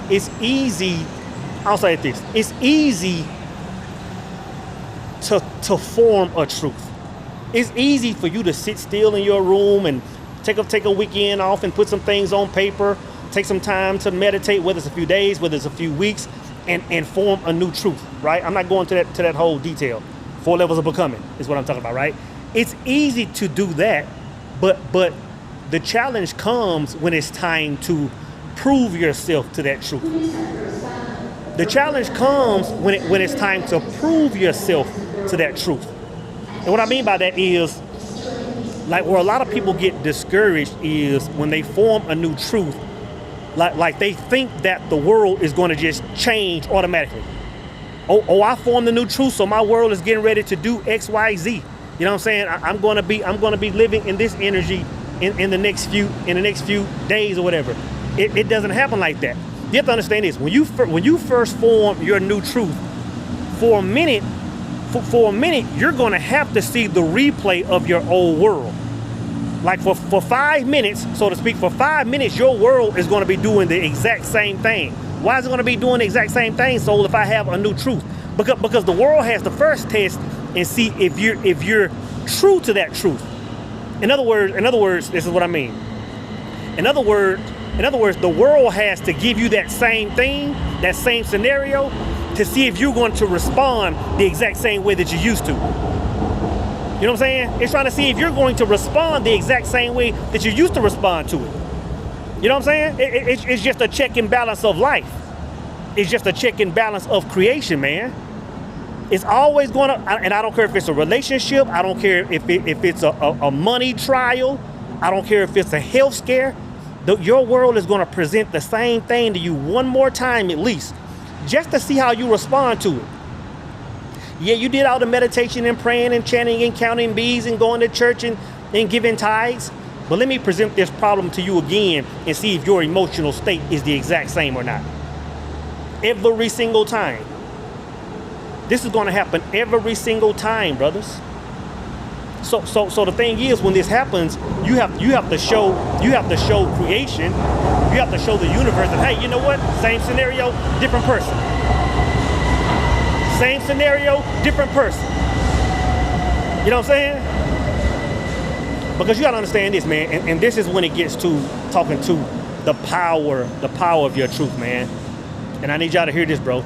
it's easy, I'll say this, it's easy to form a truth. It's easy for you to sit still in your room and take a weekend off and put some things on paper, take some time to meditate, whether it's a few days, whether it's a few weeks, and form a new truth, right? I'm not going to that whole detail. 4 levels of becoming is what I'm talking about, right? It's easy to do that, but the challenge comes when it's time to prove yourself to that truth. The challenge comes when it's time to prove yourself to that truth. And what I mean by that is, like, where a lot of people get discouraged is when they form a new truth, like they think that the world is going to just change automatically. Oh, I formed a new truth, so my world is getting ready to do X, Y, Z. You know what I'm saying? I'm going to be living in this energy in the next few days or whatever. It doesn't happen like that. You have to understand this. When you first form your new truth, for a minute, you're going to have to see the replay of your old world. Like for 5 minutes, so to speak, for 5 minutes, your world is going to be doing the exact same thing. Why is it going to be doing the exact same thing, Soul, if I have a new truth? Because the world has to first test and see if you're true to that truth. In other words, this is what I mean. In other words, the world has to give you that same thing, that same scenario, to see if you're going to respond the exact same way that you used to. You know what I'm saying? It's trying to see if you're going to respond the exact same way that you used to respond to it. You know what I'm saying? It's just a check and balance of life. It's just a check and balance of creation, man. It's always going to, and I don't care if it's a relationship, I don't care if it's a money trial, I don't care if it's a health scare. Your world is going to present the same thing to you one more time at least, just to see how you respond to it. Yeah, you did all the meditation and praying and chanting and counting bees and going to church and giving tithes. But let me present this problem to you again and see if your emotional state is the exact same or not. Every single time. This is going to happen every single time, brothers. So the thing is, when this happens, you have to show creation, you have to show the universe that, hey, you know what? Same scenario, different person. Same scenario, different person. You know what I'm saying? Because you gotta understand this, man, and this is when it gets to talking to the power of your truth, man. And I need y'all to hear this, bro.